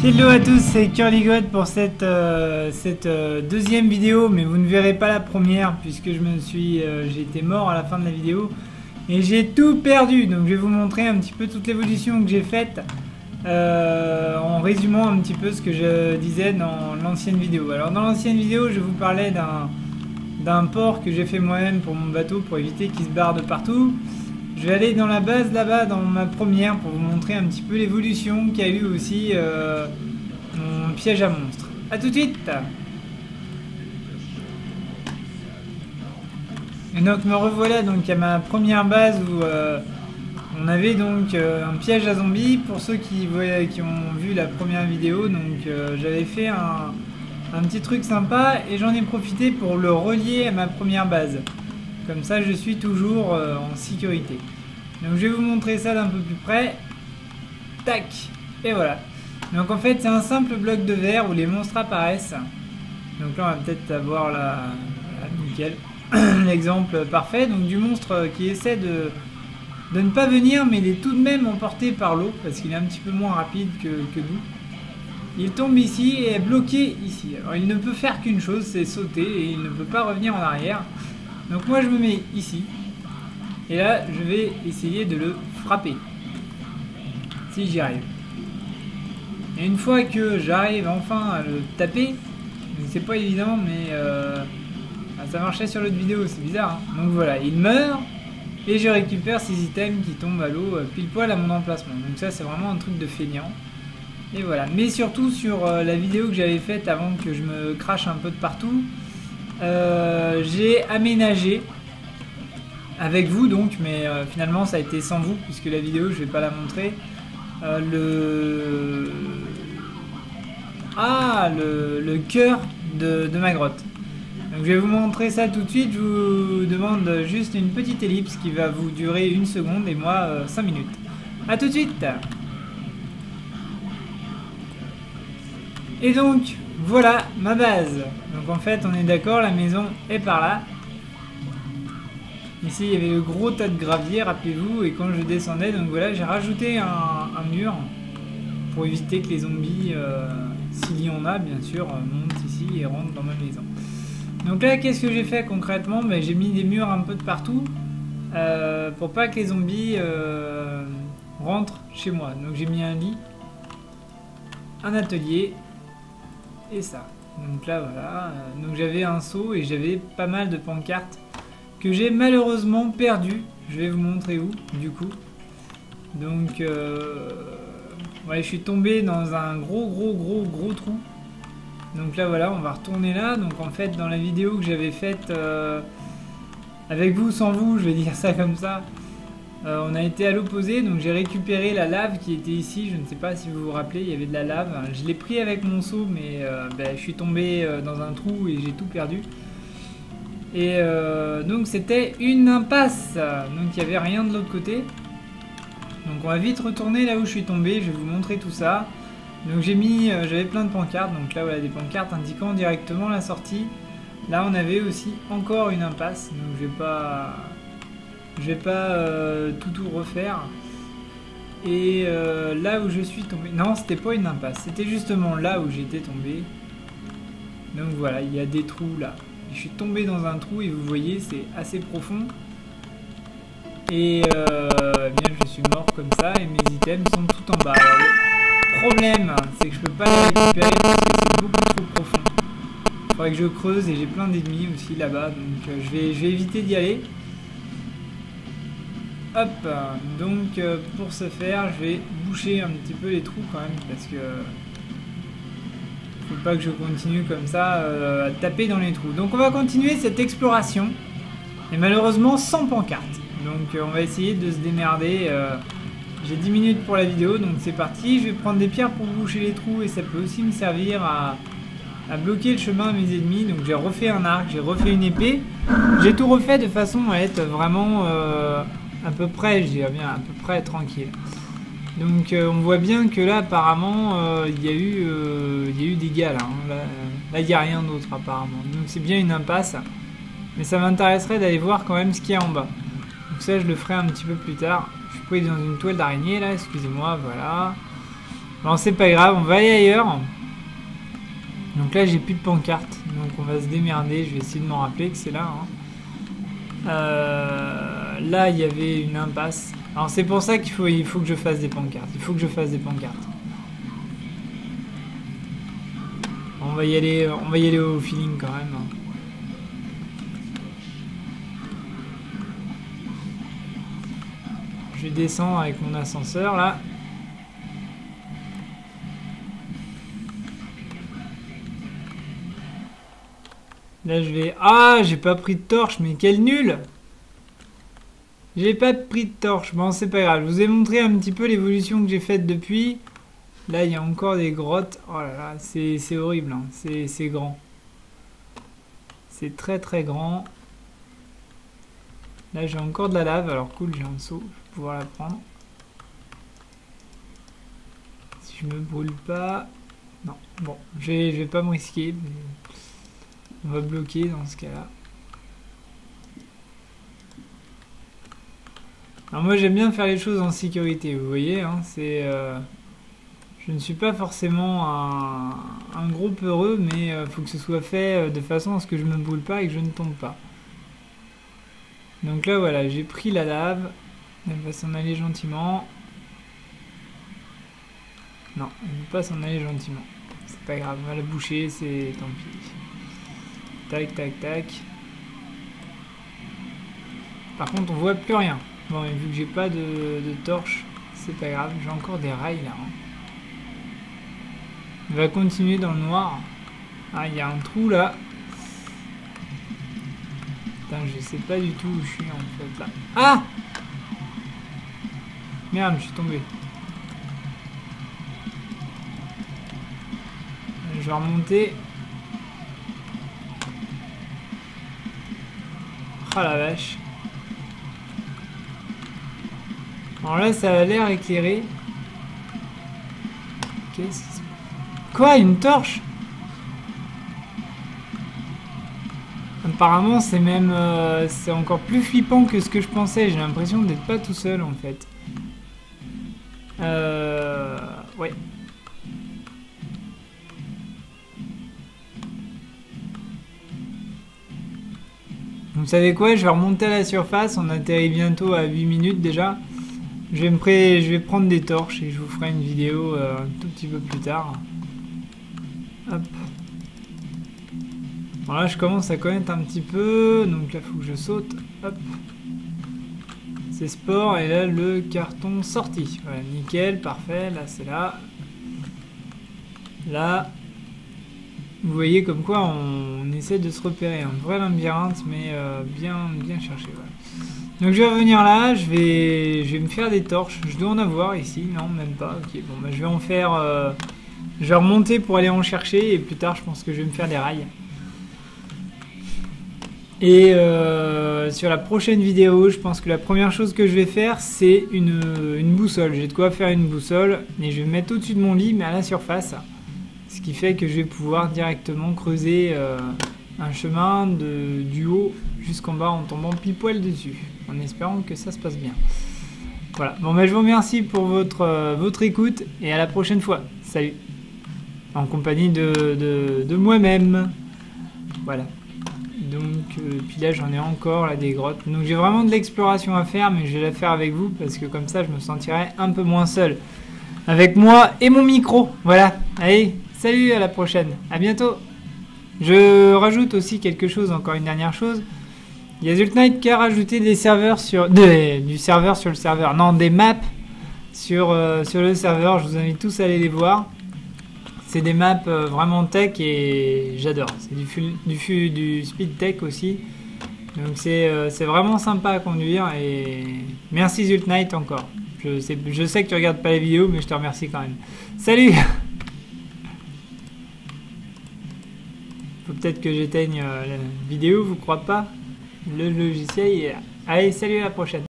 Hello à tous, c'est Curly-God pour cette deuxième vidéo, mais vous ne verrez pas la première puisque j'ai été mort à la fin de la vidéo et j'ai tout perdu. Donc je vais vous montrer un petit peu toute l'évolution que j'ai faite en résumant un petit peu ce que je disais dans l'ancienne vidéo. Alors dans l'ancienne vidéo, je vous parlais d'un port que j'ai fait moi-même pour mon bateau pour éviter qu'il se barre de partout. Je vais aller dans la base là-bas, dans ma première, pour vous montrer un petit peu l'évolution qu'il y a eu aussi mon piège à monstres. A tout de suite. Et donc me revoilà donc à ma première base où on avait donc un piège à zombies. Pour ceux qui ont vu la première vidéo, donc j'avais fait un petit truc sympa et j'en ai profité pour le relier à ma première base. Comme ça, je suis toujours en sécurité. Donc, je vais vous montrer ça d'un peu plus près. Tac. Et voilà. Donc, en fait, c'est un simple bloc de verre où les monstres apparaissent. Donc là, on va peut-être avoir nickel. L'exemple parfait. Donc, du monstre qui essaie de ne pas venir, mais il est tout de même emporté par l'eau parce qu'il est un petit peu moins rapide que nous. Il tombe ici et est bloqué ici. Alors, il ne peut faire qu'une chose, c'est sauter et il ne peut pas revenir en arrière. Donc moi je me mets ici et là je vais essayer de le frapper si j'y arrive. Et une fois que j'arrive enfin à le taper, c'est pas évident mais ça marchait sur l'autre vidéo, c'est bizarre hein. Donc voilà, il meurt et je récupère ces items qui tombent à l'eau pile poil à mon emplacement. Donc ça c'est vraiment un truc de feignant. Et voilà, mais surtout sur la vidéo que j'avais faite avant que je me crache un peu de partout, j'ai aménagé avec vous donc, mais finalement ça a été sans vous puisque la vidéo je vais pas la montrer. Le cœur de ma grotte. Donc je vais vous montrer ça tout de suite. Je vous demande juste une petite ellipse qui va vous durer 1 seconde et moi 5 minutes. A tout de suite. Et donc voilà ma base. Donc en fait on est d'accord, la maison est par là. Ici il y avait le gros tas de gravier, rappelez-vous, et quand je descendais, donc voilà, j'ai rajouté un mur pour éviter que les zombies, s'il y en a bien sûr, montent ici et rentrent dans ma maison. Donc là qu'est-ce que j'ai fait concrètement? J'ai mis des murs un peu de partout pour pas que les zombies rentrent chez moi. Donc j'ai mis un lit, un atelier et ça. Donc là voilà, donc j'avais un seau et j'avais pas mal de pancartes que j'ai malheureusement perdu. Je vais vous montrer où du coup. Donc ouais, je suis tombé dans un gros trou. Donc là voilà, on va retourner là. Donc en fait dans la vidéo que j'avais faite avec vous, sans vous, je vais dire ça comme ça, on a été à l'opposé, donc j'ai récupéré la lave qui était ici, je ne sais pas si vous vous rappelez, il y avait de la lave, je l'ai pris avec mon seau mais je suis tombé dans un trou et j'ai tout perdu. Et donc c'était une impasse, donc il n'y avait rien de l'autre côté. Donc on va vite retourner là où je suis tombé, je vais vous montrer tout ça. Donc j'avais plein de pancartes, donc là voilà des pancartes indiquant directement la sortie. Là on avait aussi encore une impasse, donc je vais pas tout refaire. Et là où je suis tombé, non c'était pas une impasse, c'était justement là où j'étais tombé. Donc voilà, il y a des trous là. Je suis tombé dans un trou et vous voyez c'est assez profond. Et bien je suis mort comme ça et mes items sont tout en bas. Alors, le problème c'est que je peux pas les récupérer parce que c'est beaucoup trop profond. Il faudrait que je creuse et j'ai plein d'ennemis aussi là-bas, donc je vais éviter d'y aller. Hop, donc pour ce faire, je vais boucher un petit peu les trous quand même parce que faut pas que je continue comme ça à taper dans les trous. Donc on va continuer cette exploration et malheureusement sans pancarte. Donc on va essayer de se démerder. J'ai 10 minutes pour la vidéo, donc c'est parti. Je vais prendre des pierres pour boucher les trous et ça peut aussi me servir à bloquer le chemin à mes ennemis. Donc j'ai refait un arc, j'ai refait une épée. J'ai tout refait de façon à être vraiment à peu près, je dirais bien, à peu près tranquille. Donc on voit bien que là apparemment il y a eu des gars là. Hein. Là il n'y a rien d'autre apparemment. Donc c'est bien une impasse. Mais ça m'intéresserait d'aller voir quand même ce qu'il y a en bas. Donc ça je le ferai un petit peu plus tard. Je suis pris dans une toile d'araignée là, excusez-moi, voilà. Bon, c'est pas grave, on va aller ailleurs. Donc là, j'ai plus de pancarte. Donc on va se démerder. Je vais essayer de m'en rappeler que c'est là. Hein. Là, il y avait une impasse. Alors c'est pour ça qu'il faut que je fasse des pancartes. Il faut que je fasse des pancartes. On va y aller au feeling quand même. Hein. Je descends avec mon ascenseur là. Là je vais... Ah, j'ai pas pris de torche, mais quel nul! J'ai pas pris de torche. Bon, c'est pas grave. Je vous ai montré un petit peu l'évolution que j'ai faite depuis. Là, il y a encore des grottes. Oh là là, c'est horrible. Hein. C'est grand. C'est très très grand. Là, j'ai encore de la lave. Alors cool, j'ai un seau. Je vais pouvoir la prendre. Si je me brûle pas... Non, bon, je vais pas me risquer. On va bloquer dans ce cas-là. Alors moi j'aime bien faire les choses en sécurité, vous voyez, hein, c'est... je ne suis pas forcément un gros peureux, mais faut que ce soit fait de façon à ce que je ne me brûle pas et que je ne tombe pas. Donc là voilà, j'ai pris la lave, elle va s'en aller gentiment. Non, elle ne veut pas s'en aller gentiment. C'est pas grave, on va la boucher, c'est tant pis. Tac, tac, tac. Par contre, on voit plus rien. Bon, et vu que j'ai pas de torche, c'est pas grave. J'ai encore des rails là. Hein. On va continuer dans le noir. Ah, il y a un trou là. Putain, je sais pas du tout où je suis en fait là. Ah! Merde, je suis tombé. Je vais remonter. Ah la vache. Alors là, ça a l'air éclairé. Qu'est-ce qui se... Quoi? Une torche? Apparemment, c'est même... c'est encore plus flippant que ce que je pensais. J'ai l'impression d'être pas tout seul, en fait. Ouais. Vous savez quoi, je vais remonter à la surface, on atterrit bientôt à 8 minutes déjà. Je vais prendre des torches et je vous ferai une vidéo un tout petit peu plus tard. Hop. Bon là je commence à connaître un petit peu, donc là il faut que je saute. Hop. C'est sport et là le carton sorti. Voilà, nickel, parfait, là c'est là. Là. Vous voyez comme quoi on essaie de se repérer, un vrai labyrinthe mais bien cherché. Voilà. Donc je vais revenir là, je vais me faire des torches, je dois en avoir ici, non même pas, ok bon bah je vais en faire, je vais remonter pour aller en chercher et plus tard je pense que je vais me faire des rails. Et sur la prochaine vidéo, je pense que la première chose que je vais faire c'est une boussole, j'ai de quoi faire une boussole et je vais me mettre au-dessus de mon lit mais à la surface. Ce qui fait que je vais pouvoir directement creuser un chemin du haut jusqu'en bas en tombant pile poil dessus. En espérant que ça se passe bien. Voilà. Bon, bah, je vous remercie pour votre écoute et à la prochaine fois. Salut. En compagnie de moi-même. Voilà. Donc, puis là, j'en ai encore là, des grottes. Donc, j'ai vraiment de l'exploration à faire, mais je vais la faire avec vous parce que comme ça, je me sentirai un peu moins seul. Avec moi et mon micro. Voilà. Allez. Salut, à la prochaine, à bientôt. Je rajoute aussi quelque chose, encore une dernière chose. Il y a Zultnight qui a rajouté des serveurs du serveur sur le serveur. Non, des maps sur le serveur. Je vous invite tous à aller les voir. C'est des maps vraiment tech et j'adore. C'est du speed tech aussi. Donc c'est vraiment sympa à conduire et merci Zultnight encore. Je sais que tu regardes pas les vidéos, mais je te remercie quand même. Salut! Faut peut-être que j'éteigne la vidéo, vous croyez pas? Le logiciel, allez, salut, à la prochaine.